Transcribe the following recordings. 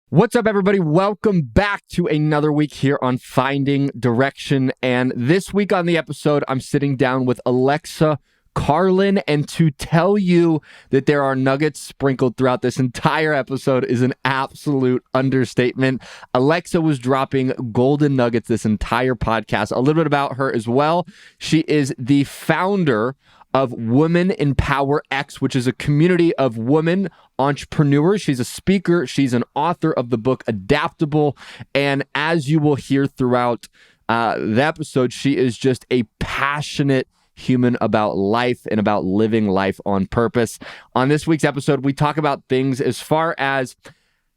What's up, everybody? Welcome back to another week here on Finding Direction. And this week on the episode, I'm sitting down with Alexa Carlin. And to tell you that there are nuggets sprinkled throughout this entire episode is an absolute understatement. Alexa was dropping golden nuggets this entire podcast. A little bit about her as well. She is the founder of Women Empower X, which is a community of women entrepreneurs. She's a speaker. She's an author of the book Adaptable. And as you will hear throughout the episode, she is just a passionate human about life and about living life on purpose. On this week's episode, we talk about things as far as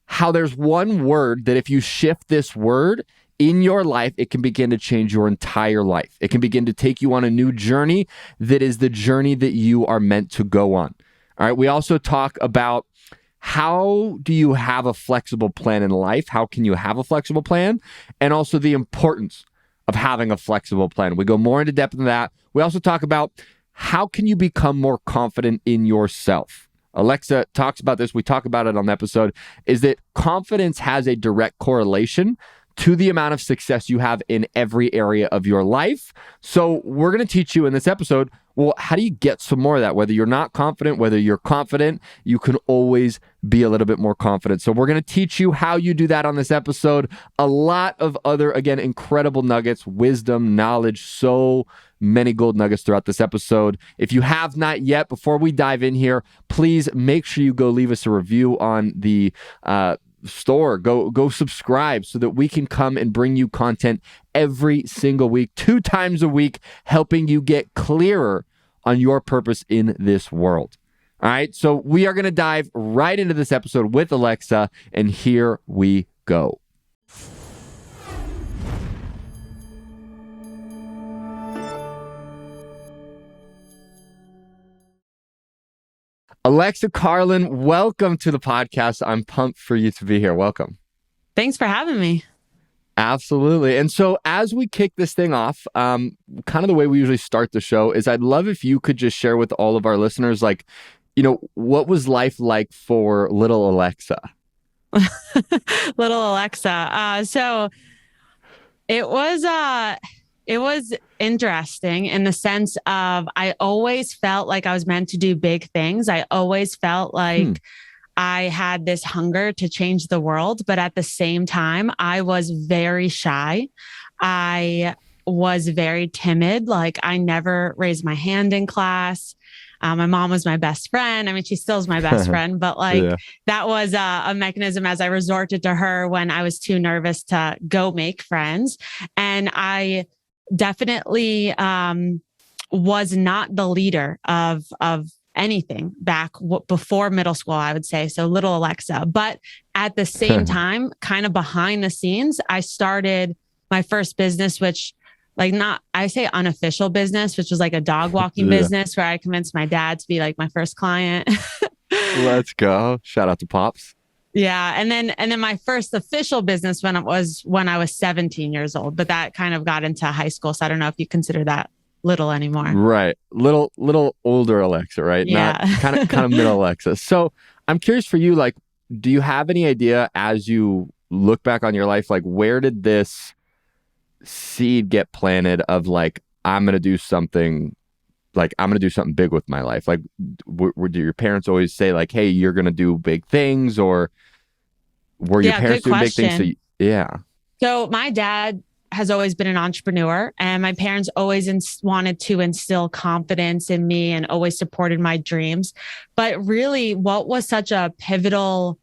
how there's one word that if you shift this word in your life, it can begin to change your entire life. It can begin to take you on a new journey that is the journey that you are meant to go on. All right. We also talk about how do you have a flexible plan in life? How can you have a flexible plan? And also the importance of having a flexible plan. We go more into depth in that. We also talk about how can you become more confident in yourself? Alexa talks about this. We talk about it on the episode, is that confidence has a direct correlation to the amount of success you have in every area of your life. So we're going to teach you in this episode, well, how do you get some more of that? Whether you're not confident, whether you're confident, you can always be a little bit more confident. So we're going to teach you how you do that on this episode. A lot of other, again, incredible nuggets, wisdom, knowledge, so many gold nuggets throughout this episode. If you have not yet, before we dive in here, please make sure you go leave us a review on the store. Go subscribe so that we can come and bring you content every single week, 2 times a week, helping you get clearer on your purpose in this world. All right, so we are going to dive right into this episode with Alexa, and here we go. Alexa Carlin, welcome to the podcast. I'm pumped for you to be here. Welcome. Thanks for having me. Absolutely. And so as we kick this thing off, kind of the way we usually start the show is I'd love if you could just share with all of our listeners, like, you know, what was life like for little Alexa? Little Alexa. So it was interesting in the sense of I always felt like I was meant to do big things. I always felt like I had this hunger to change the world. But at the same time, I was very shy. I was very timid. Like I never raised my hand in class. My mom was my best friend. I mean, she still is my best friend, but that was a mechanism as I resorted to her when I was too nervous to go make friends. And I definitely was not the leader of anything back before middle school, I would say. So little Alexa. But at the same time, kind of behind the scenes, I started my first business, which I say unofficial business, which was like a dog walking business where I convinced my dad to be like my first client. Let's go. Shout out to Pops. Yeah. And then my first official business when I was 17 years old, but that kind of got into high school. So I don't know if you consider that little anymore. Right. Little older Alexa, right? Yeah. Not kind of middle Alexa. So I'm curious for you, like, do you have any idea as you look back on your life, like where did this seed get planted of like, I'm going to do something big with my life? Like, do your parents always say like, hey, you're going to do big things, or were your parents doing big things? So my dad has always been an entrepreneur, and my parents always wanted to instill confidence in me and always supported my dreams. But really what was such a pivotal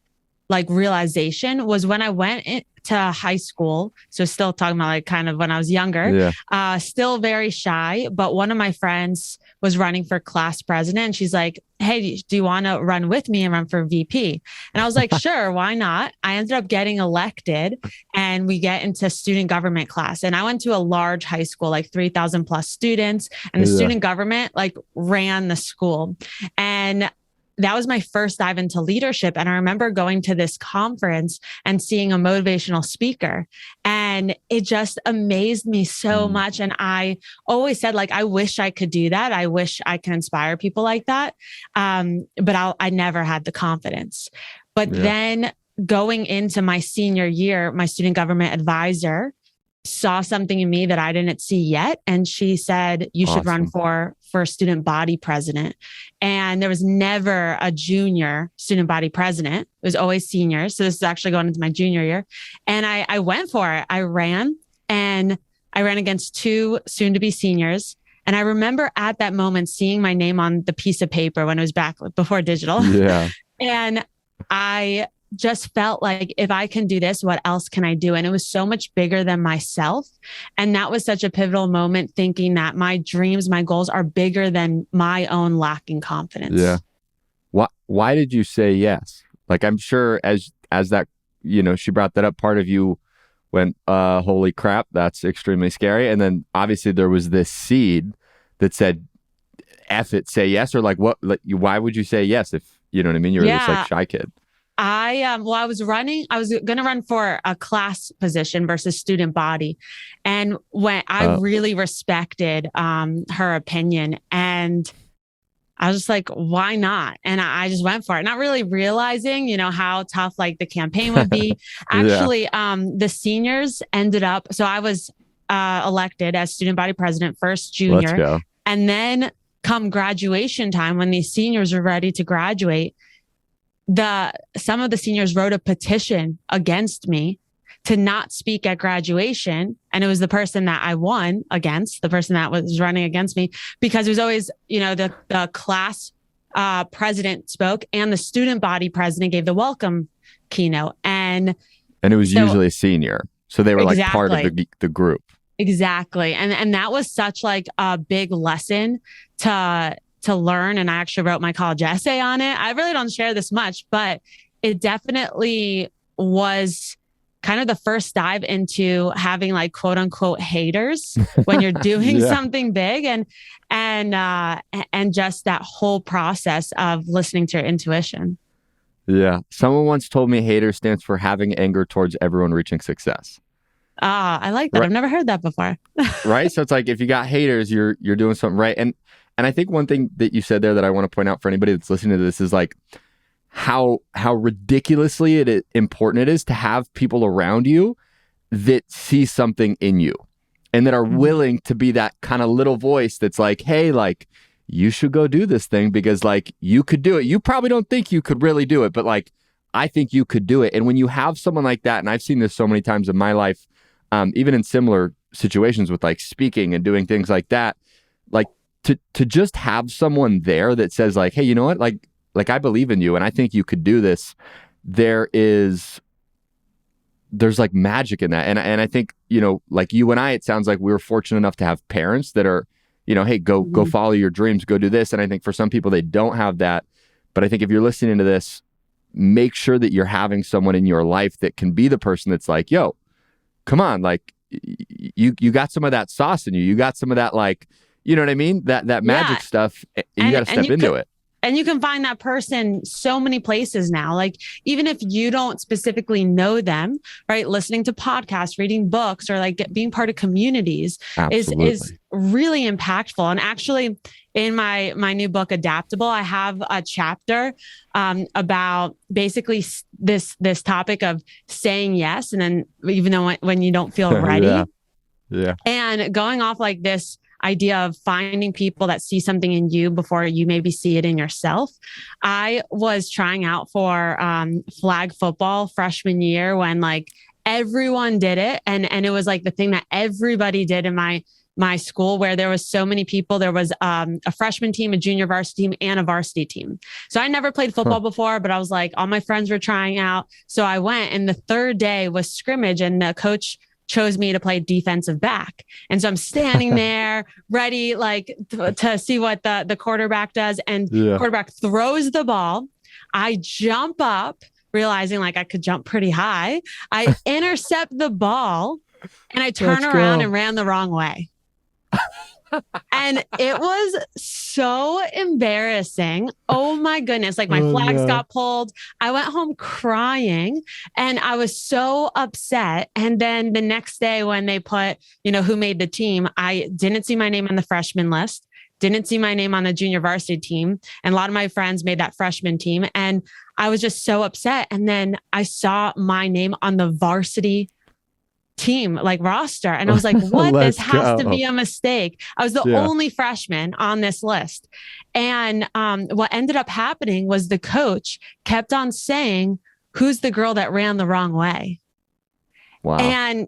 realization was when I went to high school. So still talking about kind of when I was younger, still very shy. But one of my friends was running for class president. And she's like, hey, do you want to run with me and run for VP? And I was like, sure, why not? I ended up getting elected, and we get into student government class. And I went to a large high school, 3,000 plus students, and the student government ran the school. And that was my first dive into leadership. And I remember going to this conference and seeing a motivational speaker, and it just amazed me so much. And I always said, I wish I could do that. I wish I could inspire people like that. But I never had the confidence. But then going into my senior year, my student government advisor saw something in me that I didn't see yet. And she said, you should run for student body president. And there was never a junior student body president. It was always seniors. So this is actually going into my junior year. And I went for it. I ran against two soon to be seniors. And I remember at that moment seeing my name on the piece of paper when it was back before digital. Yeah. And I just felt like, if I can do this, what else can I do? And it was so much bigger than myself. And that was such a pivotal moment, thinking that my dreams, my goals are bigger than my own lacking confidence. Yeah. Why did you say yes? Like, I'm sure as that, she brought that up, part of you went, holy crap, that's extremely scary. And then obviously there was this seed that said, F it, say yes. Or like, what, why would you say yes if, you know what I mean? You're this like shy kid. I was going to run for a class position versus student body. And when I really respected, her opinion, and I was just like, why not? And I just went for it, not really realizing, how tough like the campaign would be. Actually, the seniors ended up, so I was, elected as student body president, first junior. Let's go. And then come graduation time, when these seniors were ready to graduate, some of the seniors wrote a petition against me to not speak at graduation. And it was the person that I won against, the person that was running against me, because it was always, the class president spoke and the student body president gave the welcome keynote. And it was usually a senior. So they were like part of the group. Exactly. And that was such like a big lesson to learn. And I actually wrote my college essay on it. I really don't share this much, but it definitely was kind of the first dive into having like quote unquote haters when you're doing something big, and just that whole process of listening to your intuition. Yeah. Someone once told me hater stands for having anger towards everyone reaching success. I like that. Right. I've never heard that before. Right. So it's like, if you got haters, you're doing something right. And I think one thing that you said there that I want to point out for anybody that's listening to this is like how ridiculously important it is to have people around you that see something in you and that are willing to be that kind of little voice that's like, hey, like, you should go do this thing because like you could do it. You probably don't think you could really do it, but like, I think you could do it. And when you have someone like that, and I've seen this so many times in my life, even in similar situations with like speaking and doing things like that, like to just have someone there that says like, hey, you know what? Like I believe in you and I think you could do this. There's like magic in that. And I think, like you and I, it sounds like we were fortunate enough to have parents that are, hey, go follow your dreams, go do this. And I think for some people, they don't have that. But I think if you're listening to this, make sure that you're having someone in your life that can be the person that's like, yo, come on, like you got some of that sauce in you. You got some of that, like, you know what I mean? That magic stuff. You got to step into it. And you can find that person so many places now. Like, even if you don't specifically know them, right? Listening to podcasts, reading books, or like being part of communities is really impactful. And actually, in my new book, Adaptable, I have a chapter about basically this topic of saying yes. And then even though when you don't feel ready. Yeah. And going off like this idea of finding people that see something in you before you maybe see it in yourself. I was trying out for flag football freshman year when like everyone did it. And it was like the thing that everybody did in my school, where there was so many people. There was a freshman team, a junior varsity team, and a varsity team. So I never played football before, but I was like, all my friends were trying out. So I went, and the third day was scrimmage, and the coach chose me to play defensive back. And so I'm standing there ready, like to see what the quarterback does. And quarterback throws the ball. I jump up, realizing like I could jump pretty high. I intercept the ball and I turn around and ran the wrong way. And it was so embarrassing. Oh my goodness. Like my flags got pulled. I went home crying and I was so upset. And then the next day when they put, who made the team, I didn't see my name on the freshman list. didn't see my name on the junior varsity team. And a lot of my friends made that freshman team. And I was just so upset. And then I saw my name on the varsity team, like roster. And I was like, what? This has to be a mistake. I was the only freshman on this list. And what ended up happening was the coach kept on saying, who's the girl that ran the wrong way? Wow. And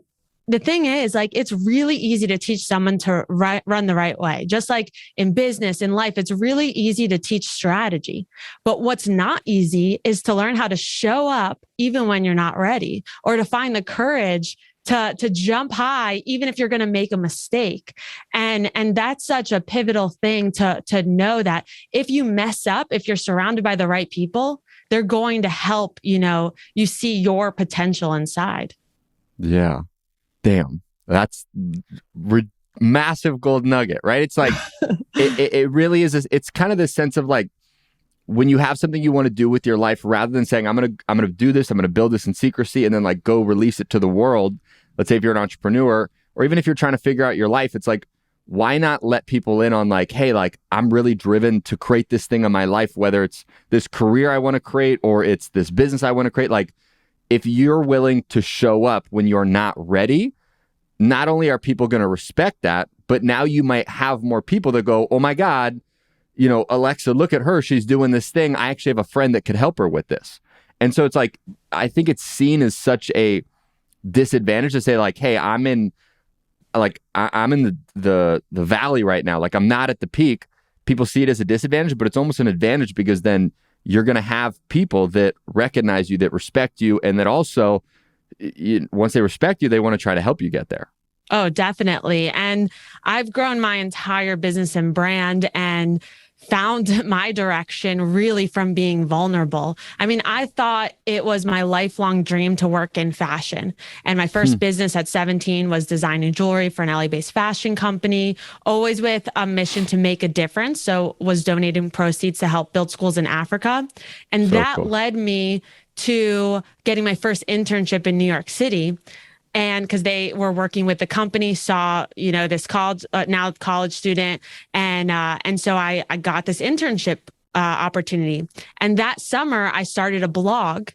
the thing is, like, it's really easy to teach someone to run the right way. Just like in business, in life, it's really easy to teach strategy. But what's not easy is to learn how to show up even when you're not ready, or to find the courage to jump high, even if you're going to make a mistake. And that's such a pivotal thing to know that if you mess up, if you're surrounded by the right people, they're going to help, you see your potential inside. Yeah. Damn. That's massive gold nugget, right? It's like, it really is. It's kind of this sense of like, when you have something you want to do with your life, rather than saying, I'm going to do this, I'm going to build this in secrecy and then like go release it to the world. Let's say if you're an entrepreneur, or even if you're trying to figure out your life, it's like, why not let people in on like, hey, like I'm really driven to create this thing in my life, whether it's this career I want to create or it's this business I want to create. Like, if you're willing to show up when you're not ready, not only are people going to respect that, but now you might have more people that go, oh my God, Alexa, look at her. She's doing this thing. I actually have a friend that could help her with this. And so it's like, I think it's seen as such a disadvantage to say like, hey, I'm in the valley right now. Like I'm not at the peak. People see it as a disadvantage, but it's almost an advantage because then you're going to have people that recognize you, that respect you, and that also, once they respect you, they want to try to help you get there. Oh, definitely. And I've grown my entire business and brand and found my direction really from being vulnerable. I mean, I thought it was my lifelong dream to work in fashion. And my first business at 17 was designing jewelry for an LA-based fashion company, always with a mission to make a difference. So was donating proceeds to help build schools in Africa. And so that led me to getting my first internship in New York City. And because they were working with the company, saw, this college student. And so I got this internship opportunity. And that summer, I started a blog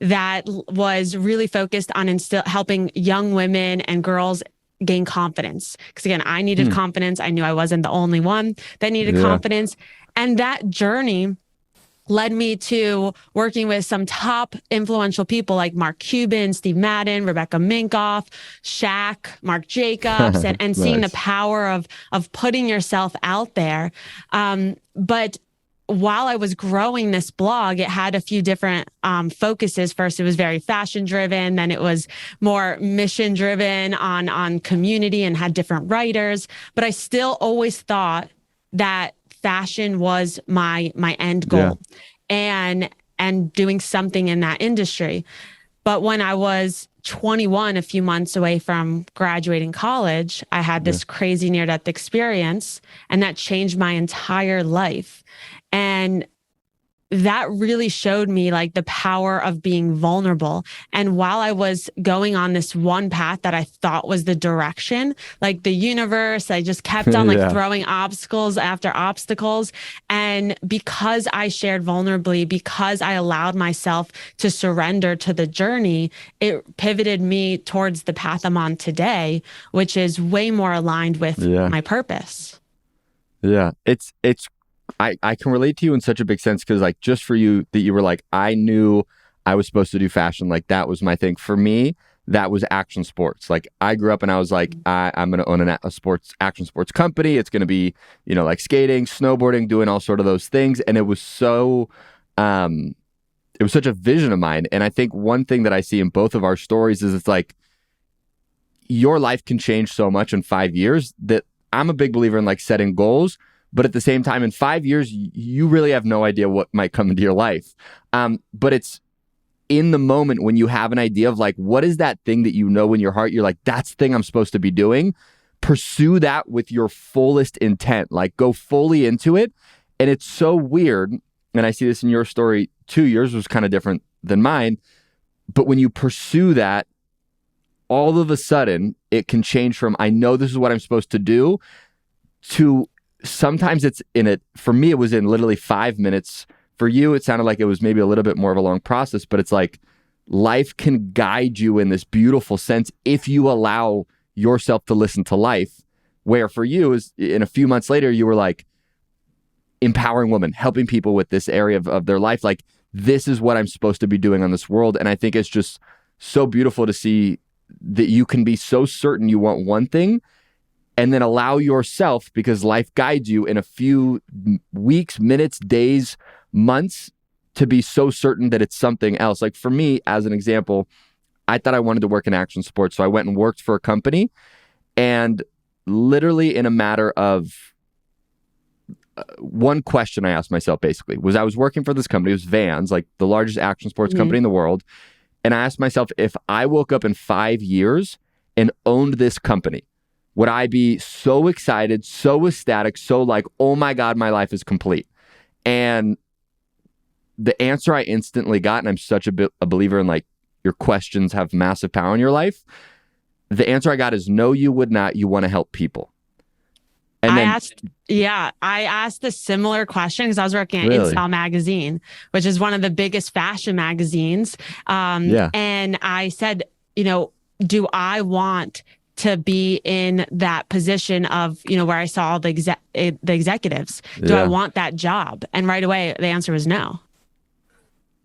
that was really focused on helping young women and girls gain confidence. Because again, I needed confidence. I knew I wasn't the only one that needed confidence. And that journey led me to working with some top influential people like Mark Cuban, Steve Madden, Rebecca Minkoff, Shaq, Mark Jacobs, and nice. Seeing the power of putting yourself out there. But while I was growing this blog, it had a few different focuses. First, it was very fashion driven. Then it was more mission driven on community and had different writers. But I still always thought that fashion was my end goal and doing something in that industry. But when I was 21, a few months away from graduating college, I had this crazy near-death experience, and that changed my entire life. And that really showed me like the power of being vulnerable. And while I was going on this one path that I thought was the direction, like the universe, I just kept on like throwing obstacles after obstacles. And because I shared vulnerably, because I allowed myself to surrender to the journey, it pivoted me towards the path I'm on today, which is way more aligned with my purpose. Yeah. I can relate to you in such a big sense because like just for you that you were like, I knew I was supposed to do fashion. Like that was my thing. For me, that was action sports. Like I grew up and I was like, I'm going to own a action sports company. It's going to be, like skating, snowboarding, doing all sort of those things. And it was so, it was such a vision of mine. And I think one thing that I see in both of our stories is it's like your life can change so much in 5 years that I'm a big believer in like setting goals. But at the same time, in 5 years, you really have no idea what might come into your life. But it's in the moment when you have an idea of like, what is that thing that you know in your heart? You're like, that's the thing I'm supposed to be doing. Pursue that with your fullest intent. Like go fully into it. And it's so weird. And I see this in your story too. Yours was kind of different than mine. But when you pursue that, all of a sudden, it can change from, I know this is what I'm supposed to do, to sometimes it's for me, it was in literally 5 minutes. For you, it sounded like it was maybe a little bit more of a long process, but it's like life can guide you in this beautiful sense if you allow yourself to listen to life. Where for you is in a few months later, you were like empowering women, helping people with this area of their life. Like, this is what I'm supposed to be doing on this world. And I think it's just so beautiful to see that you can be so certain you want one thing and then allow yourself, because life guides you in a few weeks, minutes, days, months, to be so certain that it's something else. Like for me, as an example, I thought I wanted to work in action sports. So I went and worked for a company, and literally in a matter of one question I asked myself basically was, I was working for this company, it was Vans, like the largest action sports company in the world. And I asked myself, if I woke up in 5 years and owned this company, would I be so excited, so ecstatic, so like, oh my God, my life is complete? And the answer I instantly got, and I'm such a believer in like your questions have massive power in your life. The answer I got is, no, you would not. You want to help people. And I asked a similar question because I was working at Really? InStyle magazine, which is one of the biggest fashion magazines. And I said, do I want to be in that position of, where I saw all the executives? Do I want that job? And right away, the answer was no.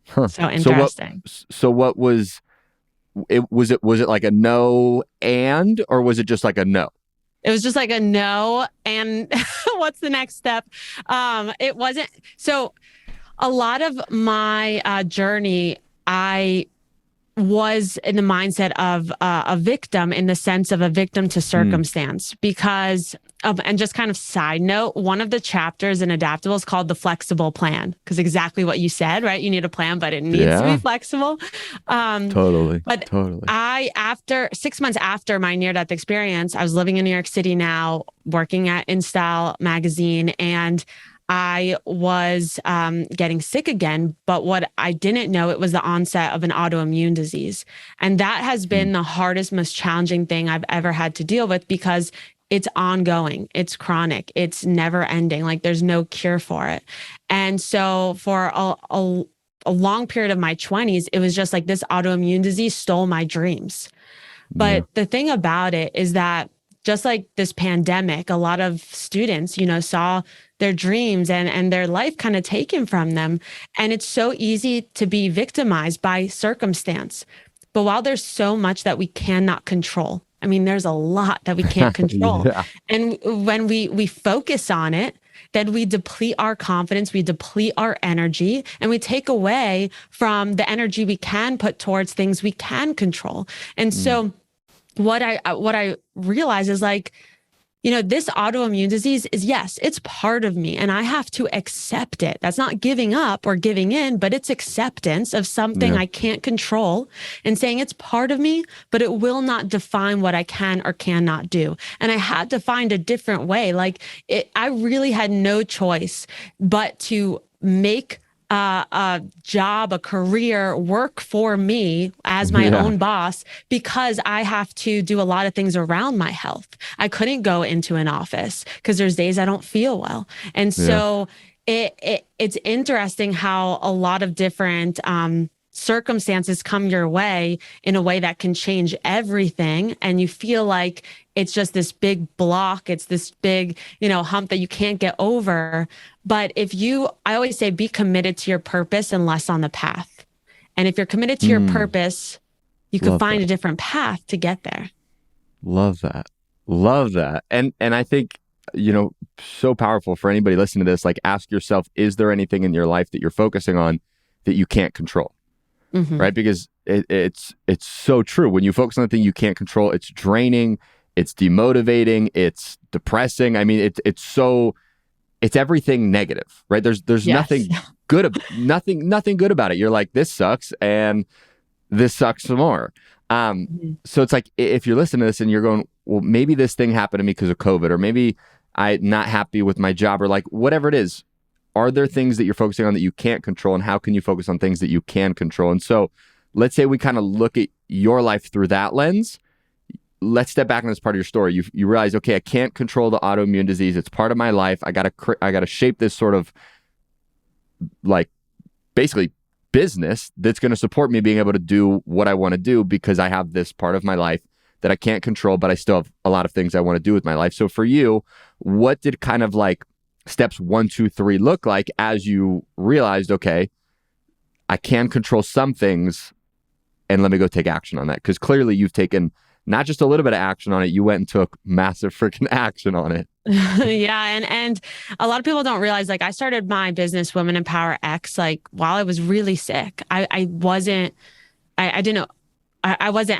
Huh. So interesting. So what was it? Was it like a no or was it just like a no? It was just like a no. And what's the next step? It wasn't. So a lot of my journey, I was in the mindset of a victim, in the sense of a victim to circumstance, because of, and just kind of side note, one of the chapters in Adaptable is called the flexible plan, because exactly what you said, right? You need a plan, but it needs to be flexible. Totally. After 6 months after my near-death experience, I was living in New York City now, working at InStyle magazine, and I was getting sick again, but what I didn't know, it was the onset of an autoimmune disease. And that has been the hardest, most challenging thing I've ever had to deal with, because it's ongoing, it's chronic, it's never ending. Like, there's no cure for it. And so for a long period of my 20s, it was just like this autoimmune disease stole my dreams. But the thing about it is that, just like this pandemic, a lot of students, saw their dreams and their life kind of taken from them. And it's so easy to be victimized by circumstance. But while there's so much that we cannot control, I mean, there's a lot that we can't control. And when we focus on it, then we deplete our confidence, we deplete our energy, and we take away from the energy we can put towards things we can control. And so what I realize is, like, this autoimmune disease is, yes, it's part of me, and I have to accept it. That's not giving up or giving in, but it's acceptance of something I can't control, and saying it's part of me, but it will not define what I can or cannot do. And I had to find a different way. Like, I really had no choice but to make a job, a career work for me as my own boss, because I have to do a lot of things around my health. I couldn't go into an office because there's days I don't feel well. And so it's interesting how a lot of different circumstances come your way in a way that can change everything. And you feel like it's just this big block. It's this big, hump that you can't get over. But I always say, be committed to your purpose and less on the path. And if you're committed to your purpose, you can find a different path to get there. Love that. And I think, so powerful for anybody listening to this. Like, ask yourself, is there anything in your life that you're focusing on that you can't control? Right? Because it's so true. When you focus on the thing you can't control, it's draining, it's demotivating, it's depressing. I mean, it's everything negative, right? There's nothing good, nothing good about it. You're like, this sucks, and this sucks some more. So it's like, if you're listening to this and you're going, well, maybe this thing happened to me because of COVID, or maybe I'm not happy with my job, or like whatever it is. Are there things that you're focusing on that you can't control, and how can you focus on things that you can control? And so let's say we kind of look at your life through that lens. let's step back on this part of your story. You realize, okay, I can't control the autoimmune disease. It's part of my life. I gotta shape this sort of like basically business that's going to support me being able to do what I want to do because I have this part of my life that I can't control, but I still have a lot of things I want to do with my life. So for you, what did kind of like steps 1, 2, 3 look like as you realized, okay, I can control some things and let me go take action on that? Because clearly you've taken not just a little bit of action on it, you went and took massive freaking action on it. Yeah. And a lot of people don't realize, like, I started my business, Women Empower X, like while I was really sick. I wasn't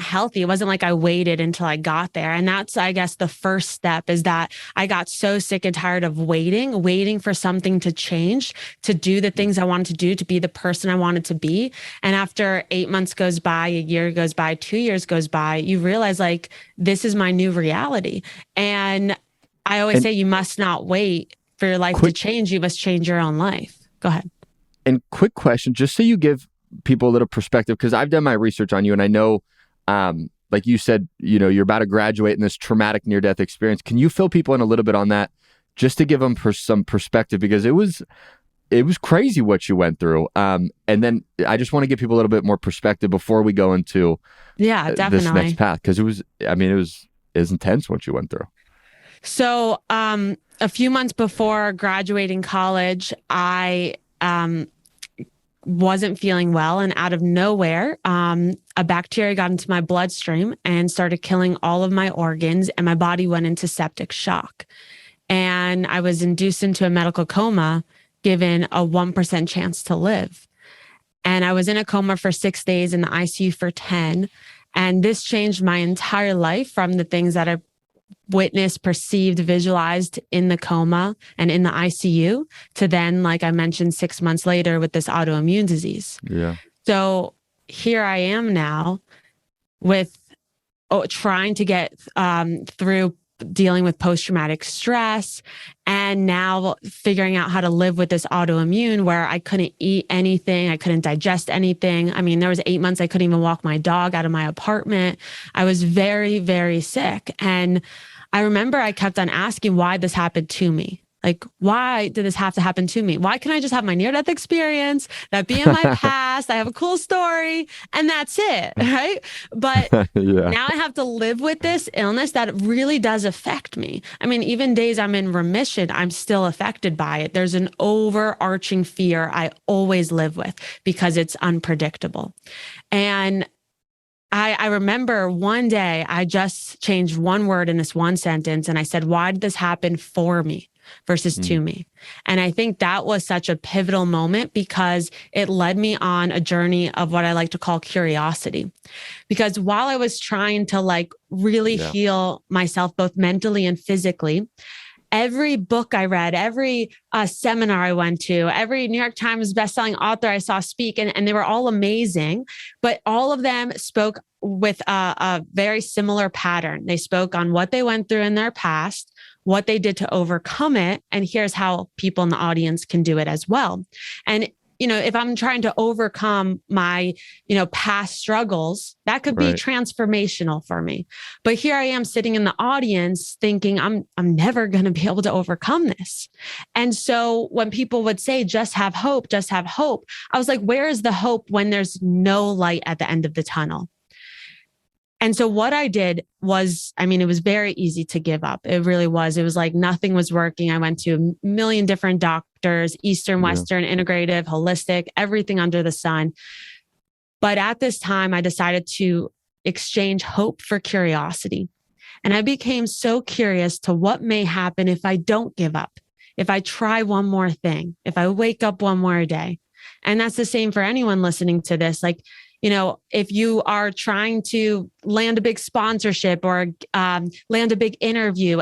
healthy. It wasn't like I waited until I got there. And that's, I guess, the first step is that I got so sick and tired of waiting for something to change, to do the things I wanted to do, to be the person I wanted to be. And after 8 months goes by, a year goes by, 2 years goes by, you realize like, this is my new reality. And I always say you must not wait for your life to change. You must change your own life. Go ahead. And quick question, just so you give people a little perspective, because I've done my research on you and I know, like you said, you're about to graduate in this traumatic near-death experience. Can you fill people in a little bit on that just to give them some perspective? Because it was crazy what you went through. And then I just want to give people a little bit more perspective before we go into this next path. Because it was intense what you went through. So a few months before graduating college, I wasn't feeling well, and out of nowhere, a bacteria got into my bloodstream and started killing all of my organs, and my body went into septic shock. And I was induced into a medical coma, given a 1% chance to live. And I was in a coma for 6 days, in the ICU for 10. And this changed my entire life, from the things that I witnessed, perceived, visualized in the coma and in the ICU to then, like I mentioned, 6 months later with this autoimmune disease. Yeah. So here I am now with trying to get through dealing with post-traumatic stress, and now figuring out how to live with this autoimmune where I couldn't eat anything. I couldn't digest anything. I mean, there was 8 months I couldn't even walk my dog out of my apartment. I was very, very sick. And I remember I kept on asking why this happened to me. Like, why did this have to happen to me? Why can't I just have my near-death experience, that be in my past, I have a cool story, and that's it, right? But now I have to live with this illness that really does affect me. I mean, even days I'm in remission, I'm still affected by it. There's an overarching fear I always live with because it's unpredictable. And I remember one day I just changed one word in this one sentence, and I said, why did this happen for me versus to me? And I think that was such a pivotal moment because it led me on a journey of what I like to call curiosity. Because while I was trying to like really heal myself, both mentally and physically, every book I read, every seminar I went to, every New York Times bestselling author I saw speak, and they were all amazing, but all of them spoke with a very similar pattern. They spoke on what they went through in their past, what they did to overcome it, and here's how people in the audience can do it as well. And if I'm trying to overcome my, past struggles, that could be transformational for me. But here I am sitting in the audience thinking I'm never going to be able to overcome this. And so when people would say, just have hope, I was like, where is the hope when there's no light at the end of the tunnel? And so what I did was, it was very easy to give up. It really was. It was like nothing was working. I went to a million different doctors, Eastern, Western, integrative, holistic, everything under the sun. But at this time, I decided to exchange hope for curiosity. And I became so curious to what may happen if I don't give up, if I try one more thing, if I wake up one more day. And that's the same for anyone listening to this. Like, if you are trying to land a big sponsorship or land a big interview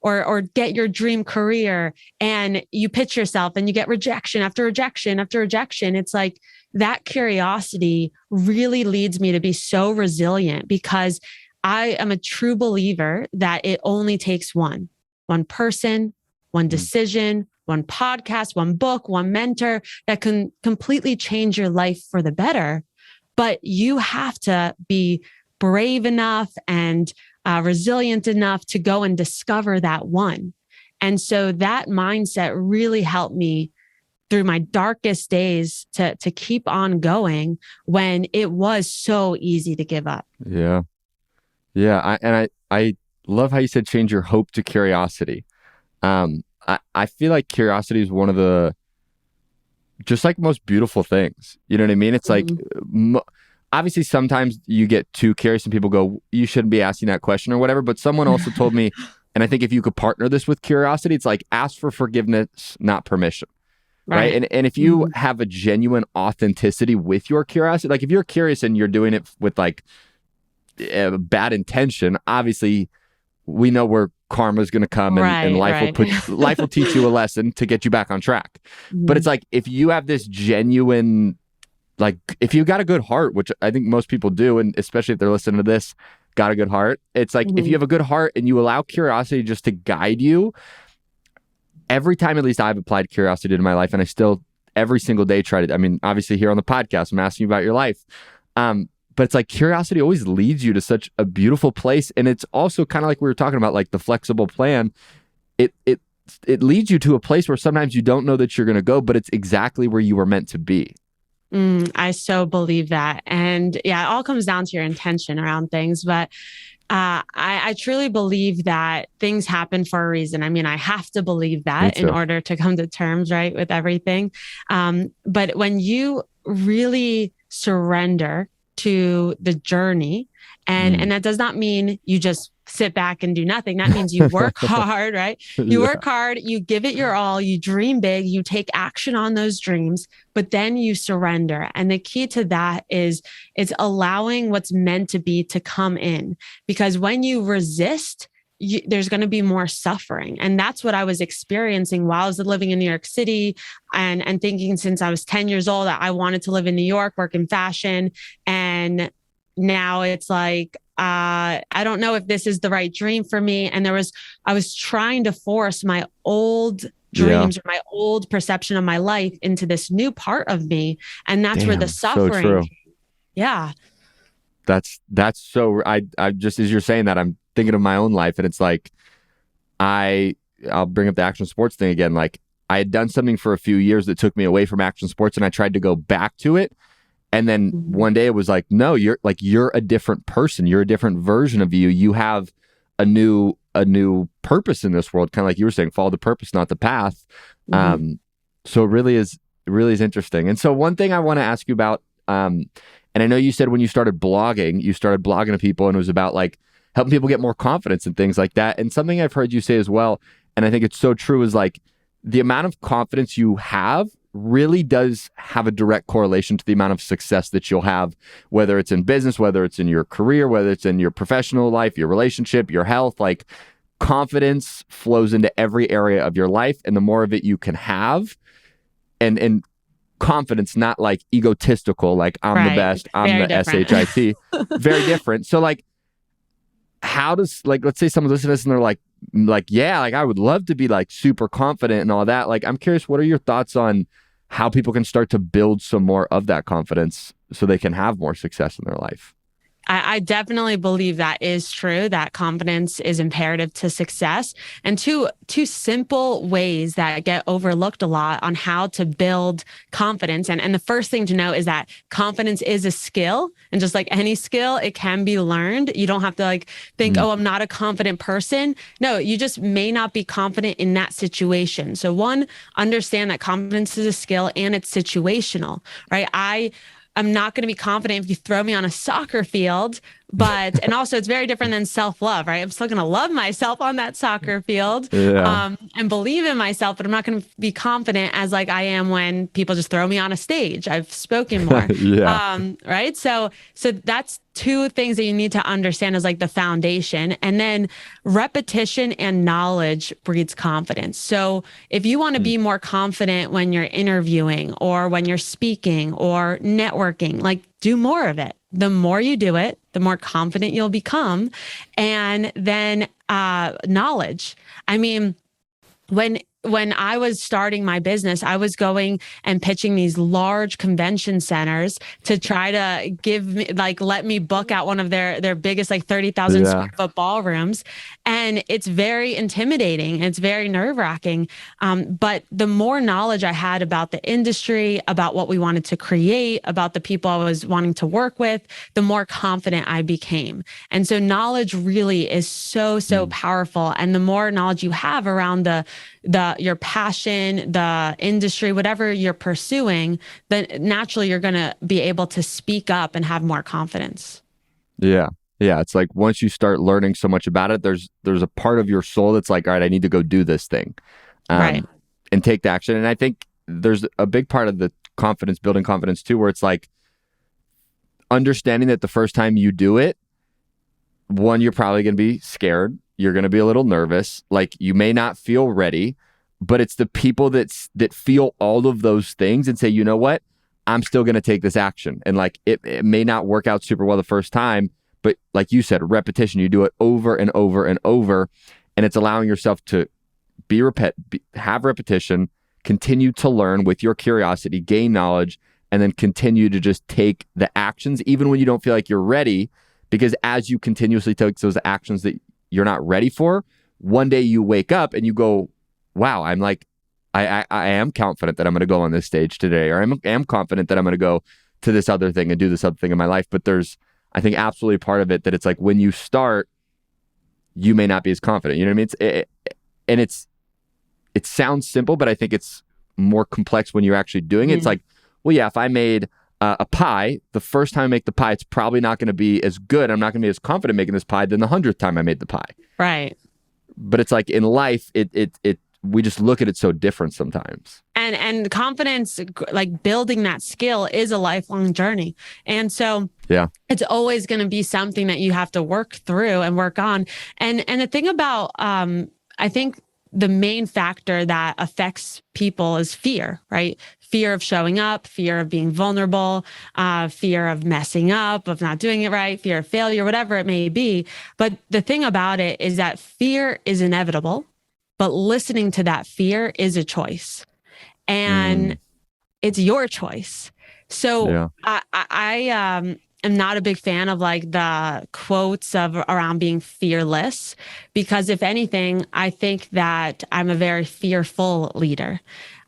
or get your dream career, and you pitch yourself and you get rejection after rejection after rejection, it's like that curiosity really leads me to be so resilient, because I am a true believer that it only takes one person, one decision, one podcast, one book, one mentor that can completely change your life for the better. But you have to be brave enough and resilient enough to go and discover that one. And so that mindset really helped me through my darkest days to keep on going when it was so easy to give up. Yeah. Yeah. I love how you said change your hope to curiosity. I feel like curiosity is one of the just like most beautiful things. You know what I mean? It's like, obviously sometimes you get too curious and people go, you shouldn't be asking that question or whatever. But someone also told me, and I think if you could partner this with curiosity, it's like ask for forgiveness, not permission. Right. And if you have a genuine authenticity with your curiosity, like if you're curious and you're doing it with like a bad intention, obviously we know where karma is going to come and life will teach you a lesson to get you back on track. But it's like, if you have this genuine, like if you got a good heart, which I think most people do, and especially if they're listening to this, got a good heart. It's like, if you have a good heart and you allow curiosity just to guide you, every time, at least I've applied curiosity to my life, and I still every single day try to, I mean, obviously here on the podcast, I'm asking you about your life. But it's like curiosity always leads you to such a beautiful place. And it's also kind of like we were talking about, like the flexible plan. It leads you to a place where sometimes you don't know that you're going to go, but it's exactly where you were meant to be. I so believe that. And yeah, it all comes down to your intention around things. But I truly believe that things happen for a reason. I mean, I have to believe that in order to come to terms, right, with everything. But when you really surrender to the journey, and that does not mean you just sit back and do nothing. That means you work hard, right? You work hard, you give it your all, you dream big, you take action on those dreams, but then you surrender. And the key to that is it's allowing what's meant to be to come in. Because when you resist, there's going to be more suffering. And that's what I was experiencing while I was living in New York City and thinking since I was 10 years old that I wanted to live in New York, work in fashion. And now it's like, I don't know if this is the right dream for me. And I was trying to force my old dreams or my old perception of my life into this new part of me. And that's where the suffering. So true. Yeah. That's so, I just, as you're saying that, I'm thinking of my own life, and it's like, I'll bring up the action sports thing again. Like I had done something for a few years that took me away from action sports, and I tried to go back to it. And then one day it was like, no, you're a different person. You're a different version of you. You have a new purpose in this world. Kind of like you were saying, follow the purpose, not the path. So it really is interesting. And so one thing I want to ask you about, and I know you said when you started blogging to people, and it was about like helping people get more confidence and things like that. And something I've heard you say as well, and I think it's so true, is like the amount of confidence you have really does have a direct correlation to the amount of success that you'll have, whether it's in business, whether it's in your career, whether it's in your professional life, your relationship, your health. Like confidence flows into every area of your life, and the more of it you can have, and confidence, not like egotistical, like I'm the best, I'm the SHIT, very different. So like, how does, like, let's say someone's listening to this and they're like, yeah, like I would love to be like super confident and all that. Like, I'm curious, what are your thoughts on how people can start to build some more of that confidence so they can have more success in their life? I definitely believe that is true, that confidence is imperative to success. And two simple ways that get overlooked a lot on how to build confidence. And the first thing to know is that confidence is a skill. And just like any skill, it can be learned. You don't have to like think, oh, I'm not a confident person. No, you just may not be confident in that situation. So one, understand that confidence is a skill and it's situational, right? I'm not going to be confident if you throw me on a soccer field, and also it's very different than self-love, right? I'm still going to love myself on that soccer field and believe in myself, but I'm not going to be confident as like I am when people just throw me on a stage. I've spoken more, right? So that's two things that you need to understand as like the foundation. And then repetition and knowledge breeds confidence. So if you want to be more confident when you're interviewing or when you're speaking or networking, like do more of it. The more you do it, the more confident you'll become. And then knowledge. I mean, when when I was starting my business, I was going and pitching these large convention centers to try to give me, like, let me book out one of their biggest, like 30,000 Yeah. square foot ballrooms. And it's very intimidating. It's very nerve wracking. But the more knowledge I had about the industry, about what we wanted to create, about the people I was wanting to work with, the more confident I became. And so knowledge really is so powerful. And the more knowledge you have around your passion, the industry, whatever you're pursuing, then naturally you're going to be able to speak up and have more confidence. Yeah. Yeah. It's like once you start learning so much about it, there's a part of your soul that's like, all right, I need to go do this thing. Right. And take the action. And I think there's a big part of the confidence, building confidence too, where it's like understanding that the first time you do it, one, you're probably going to be scared. You're going to be a little nervous. Like you may not feel ready, but it's the people that feel all of those things and say, you know what, I'm still going to take this action. And like it may not work out super well the first time, but like you said, repetition, you do it over and over and over, and it's allowing yourself to have repetition, continue to learn with your curiosity, gain knowledge, and then continue to just take the actions, even when you don't feel like you're ready. Because as you continuously take those actions that you're not ready for, one day you wake up and you go, wow, I'm like, I am confident that I'm going to go on this stage today, or I am confident that I'm going to go to this other thing and do this other thing in my life. But there's, I think, absolutely part of it that it's like when you start, you may not be as confident. You know what I mean? It sounds simple, but I think it's more complex when you're actually doing it. It's like, well, yeah, if I made a pie, the first time I make the pie, it's probably not going to be as good. I'm not going to be as confident making this pie than the 100th time I made the pie. Right. But it's like in life, we just look at it so different sometimes. And confidence, like building that skill, is a lifelong journey. And so yeah, it's always going to be something that you have to work through and work on. And the thing about, I think the main factor that affects people is fear, right? Fear of showing up, fear of being vulnerable, fear of messing up, of not doing it right, fear of failure, whatever it may be. But the thing about it is that fear is inevitable, but listening to that fear is a choice, and it's your choice. So I am not a big fan of like the quotes of around being fearless, because if anything, I think that I'm a very fearful leader.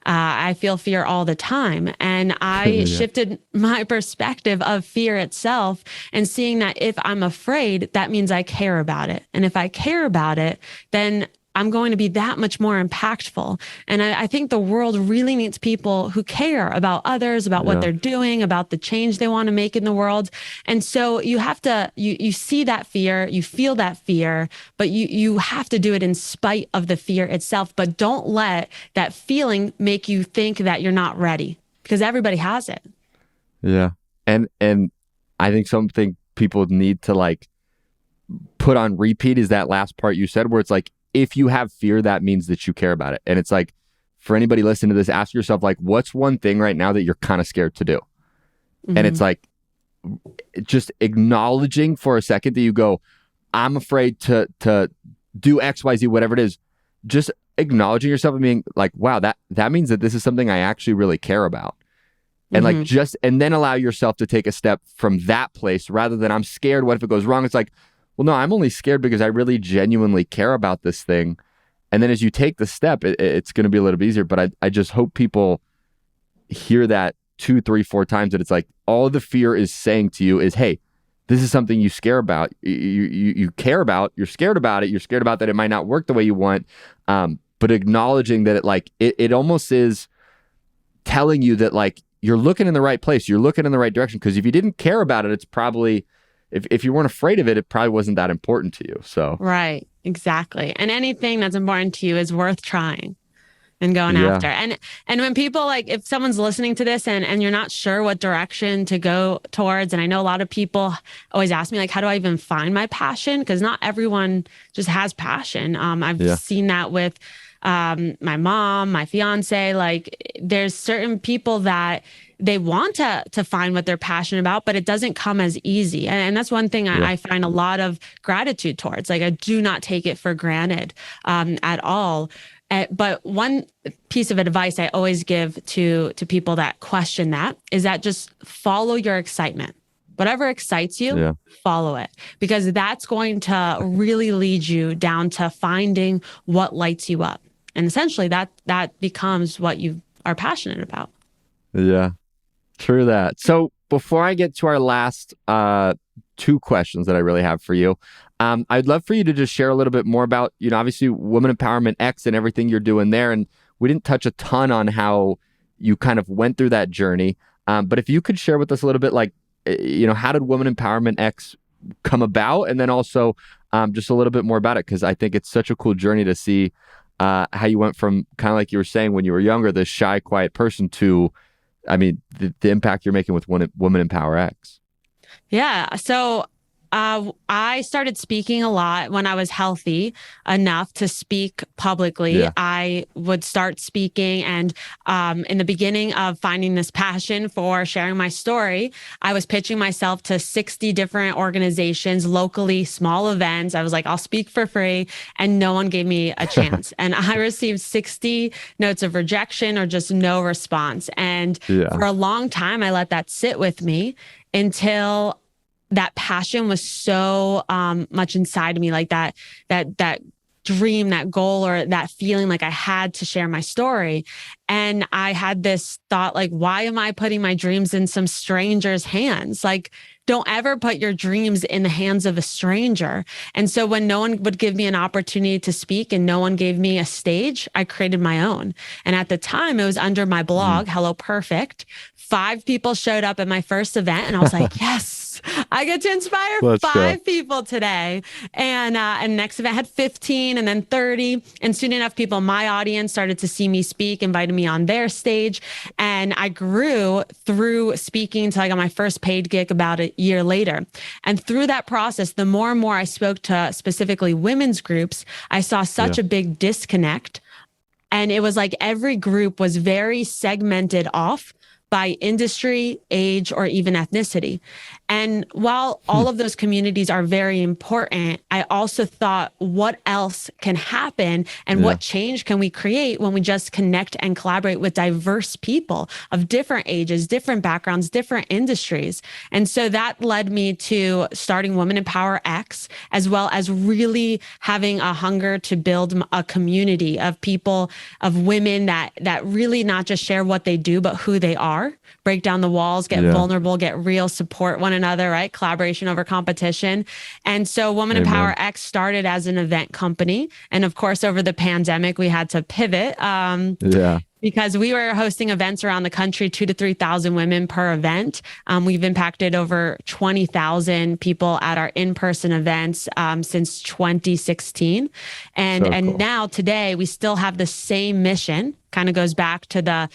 I feel fear all the time. And I shifted my perspective of fear itself and seeing that if I'm afraid, that means I care about it. And if I care about it, then I'm going to be that much more impactful. And I think the world really needs people who care about others, about what they're doing, about the change they want to make in the world. And so you have to, you see that fear, you feel that fear, but you have to do it in spite of the fear itself. But don't let that feeling make you think that you're not ready, because everybody has it. Yeah. And I think something people need to like put on repeat is that last part you said, where it's like, if you have fear, that means that you care about it. And it's like, for anybody listening to this, ask yourself, like, what's one thing right now that you're kind of scared to do? And it's like, just acknowledging for a second that you go, I'm afraid to do X, Y, Z, whatever it is. Just acknowledging yourself and being like, wow, that means that this is something I actually really care about. And like, and then allow yourself to take a step from that place rather than I'm scared. What if it goes wrong? It's like, well, no, I'm only scared because I really genuinely care about this thing. And then as you take the step, it's going to be a little bit easier. But I just hope people hear that 2, 3, 4 times, that it's like all the fear is saying to you is, hey, this is something you scare about. You care about, you're scared about it. You're scared about that it might not work the way you want. But acknowledging that it almost is telling you that like you're looking in the right place. You're looking in the right direction. Because if you didn't care about it, it's probably... If you weren't afraid of it, it probably wasn't that important to you. So right, exactly. And anything that's important to you is worth trying and going after. And when people, like, if someone's listening to this and you're not sure what direction to go towards, and I know a lot of people always ask me, like, how do I even find my passion? Because not everyone just has passion. I've seen that with my mom, my fiance. Like, there's certain people that they want to find what they're passionate about, but it doesn't come as easy. And that's one thing I find a lot of gratitude towards. Like, I do not take it for granted at all. But one piece of advice I always give to people that question that is that just follow your excitement. Whatever excites you, Yeah. follow it, because that's going to really lead you down to finding what lights you up. And essentially that becomes what you are passionate about. Yeah. True that. So before I get to our last two questions that I really have for you, I'd love for you to just share a little bit more about, obviously Women Empowerment X and everything you're doing there. And we didn't touch a ton on how you kind of went through that journey. But if you could share with us a little bit, like, how did Women Empowerment X come about? And then also just a little bit more about it, because I think it's such a cool journey to see how you went from kind of like you were saying when you were younger, this shy, quiet person to, the impact you're making with Women Empower X. Yeah. So I started speaking a lot when I was healthy enough to speak publicly. Yeah. I would start speaking. And in the beginning of finding this passion for sharing my story, I was pitching myself to 60 different organizations, locally, small events. I was like, I'll speak for free. And no one gave me a chance. And I received 60 notes of rejection or just no response. And for a long time, I let that sit with me until that passion was so much inside of me, like that dream, that goal, or that feeling like I had to share my story. And I had this thought, like, why am I putting my dreams in some stranger's hands? Like, don't ever put your dreams in the hands of a stranger. And so when no one would give me an opportunity to speak and no one gave me a stage, I created my own. And at the time, it was under my blog, Hello Perfect. 5 people showed up at my first event, and I was like, yes, I get to inspire Let's 5 people today. And next event had 15 and then 30. And soon enough, people in my audience started to see me speak, invited me on their stage. And I grew through speaking until I got my first paid gig about a year later. And through that process, the more and more I spoke to specifically women's groups, I saw such a big disconnect. And it was like every group was very segmented off by industry, age, or even ethnicity. And while all of those communities are very important, I also thought, what else can happen and what change can we create when we just connect and collaborate with diverse people of different ages, different backgrounds, different industries? And so that led me to starting Women Empower X, as well as really having a hunger to build a community of people, of women that really not just share what they do, but who they are. Break down the walls, get vulnerable, get real, support one another, right? Collaboration over competition. And so Women Empower X started as an event company. And of course, over the pandemic, we had to pivot. Because we were hosting events around the country, 2,000 to 3,000 women per event. We've impacted over 20,000 people at our in-person events since 2016. And now today, we still have the same mission. Kind of goes back to the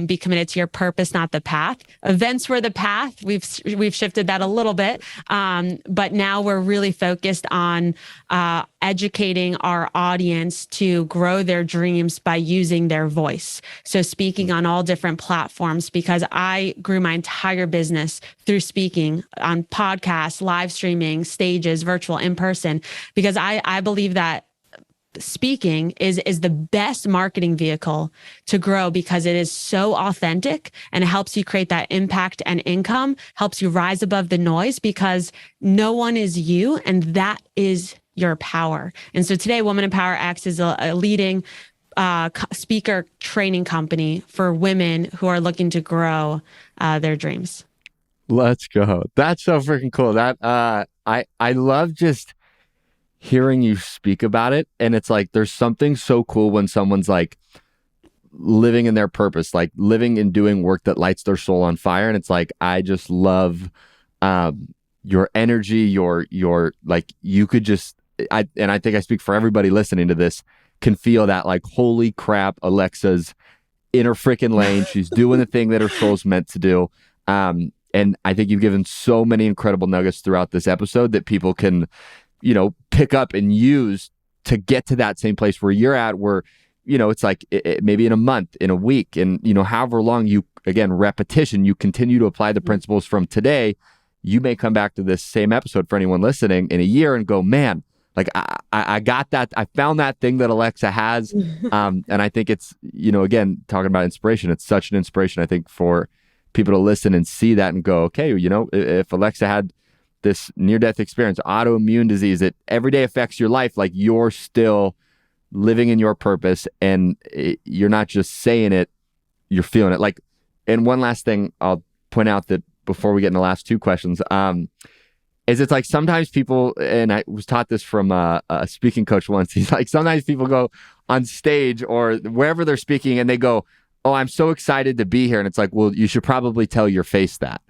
be committed to your purpose, not the path. Events were the path. We've shifted that a little bit, but now we're really focused on educating our audience to grow their dreams by using their voice. So speaking on all different platforms, because I grew my entire business through speaking on podcasts, live streaming, stages, virtual, in person, because I believe that speaking is the best marketing vehicle to grow, because it is so authentic and it helps you create that impact and income, helps you rise above the noise, because no one is you, and that is your power. And so today, Women Empower X is a leading speaker training company for women who are looking to grow their dreams. Let's go. That's so freaking cool. That I love just hearing you speak about it. And it's like, there's something so cool when someone's like living in their purpose, like living and doing work that lights their soul on fire. And it's like, I just love your energy, your like, you could just, I think I speak for everybody listening to this, can feel that, like, holy crap, Alexa's in her freaking lane. She's doing the thing that her soul's meant to do. And I think you've given so many incredible nuggets throughout this episode that people can, pick up and use to get to that same place where you're at, where, it's like maybe in a month, in a week, and, however long you, again, repetition, you continue to apply the principles from today, you may come back to this same episode for anyone listening in a year and go, man, like I got that. I found that thing that Alexa has. And I think it's, again, talking about inspiration, it's such an inspiration, I think, for people to listen and see that and go, okay, if Alexa had this near-death experience, autoimmune disease that every day affects your life, like you're still living in your purpose, and you're not just saying it, you're feeling it. Like, and one last thing I'll point out that before we get in the last two questions, is it's like sometimes people, and I was taught this from a speaking coach once, he's like, sometimes people go on stage or wherever they're speaking and they go, oh, I'm so excited to be here. And it's like, well, you should probably tell your face that.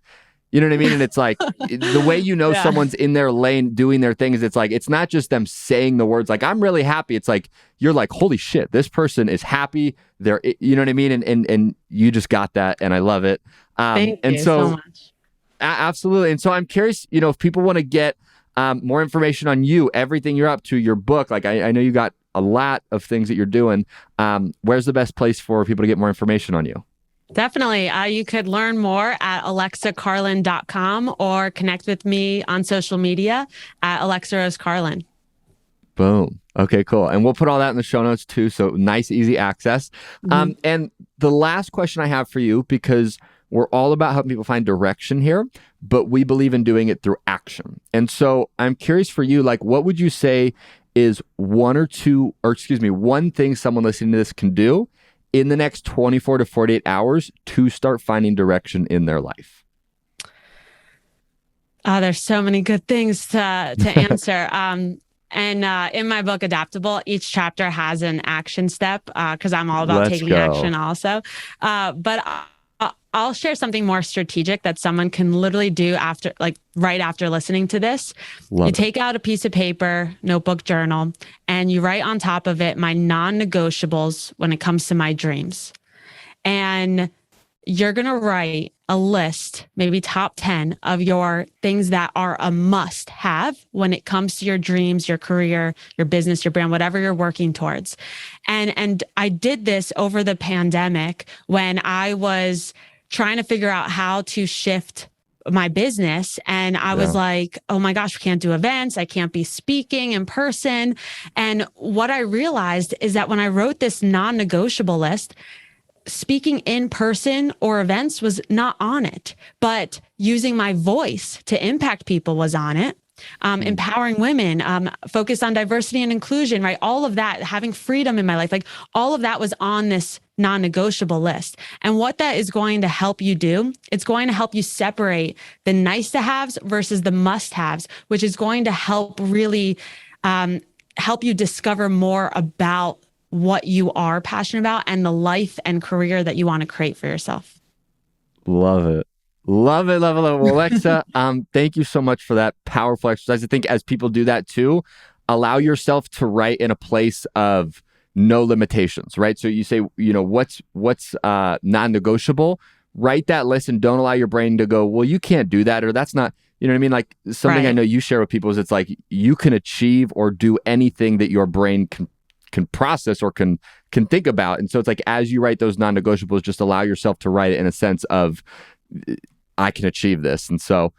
You know what I mean? And it's like the way yeah. someone's in their lane doing their things, it's like, it's not just them saying the words like, I'm really happy. It's like, you're like, holy shit, this person is happy. They're, you know what I mean? And you just got that. And I love it. Thank you so much. Absolutely. And so I'm curious, if people want to get more information on you, everything you're up to, your book, like I know you got a lot of things that you're doing. Where's the best place for people to get more information on you? Definitely. You could learn more at alexacarlin.com or connect with me on social media at Alexa Rose Carlin. Boom. Okay, cool. And we'll put all that in the show notes too. So nice, easy access. And the last question I have for you, because we're all about helping people find direction here, but we believe in doing it through action. And so I'm curious for you, like, what would you say is one thing someone listening to this can do in the next 24 to 48 hours to start finding direction in their life? There's so many good things to answer. And in my book, Adaptable, each chapter has an action step because I'm all about taking action also. But I'll share something more strategic that someone can literally do right after listening to this. You take out a piece of paper, notebook, journal, and you write on top of it my non-negotiables when it comes to my dreams. And you're going to write a list, maybe top 10 of your things that are a must have when it comes to your dreams, your career, your business, your brand, whatever you're working towards. And I did this over the pandemic when I was trying to figure out how to shift my business. And I was like, oh my gosh, we can't do events. I can't be speaking in person. And what I realized is that when I wrote this non-negotiable list, speaking in person or events was not on it, but using my voice to impact people was on it. Empowering women, focused on diversity and inclusion, right? All of that, having freedom in my life, like all of that was on this non-negotiable list. And what that is going to help you do, it's going to help you separate the nice to haves versus the must haves, which is going to help really help you discover more about what you are passionate about and the life and career that you want to create for yourself. Love it. Love it. Well, Alexa, thank you so much for that powerful exercise. I think as people do that too, allow yourself to write in a place of no limitations, right? So you say, what's non-negotiable? Write that list and don't allow your brain to go, well, you can't do that, or that's not, you know what I mean? Like something I know you share with people is it's like you can achieve or do anything that your brain can process or can think about. And so it's like, as you write those non-negotiables, just allow yourself to write it in a sense of, I can achieve this. And so,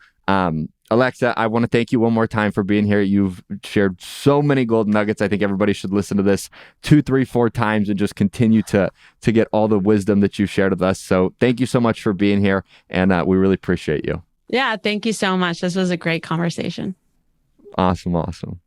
Alexa, I want to thank you one more time for being here. You've shared so many golden nuggets. I think everybody should listen to this 2, 3, 4 times and just continue to get all the wisdom that you've shared with us. So thank you so much for being here. And we really appreciate you. Yeah, thank you so much. This was a great conversation. Awesome.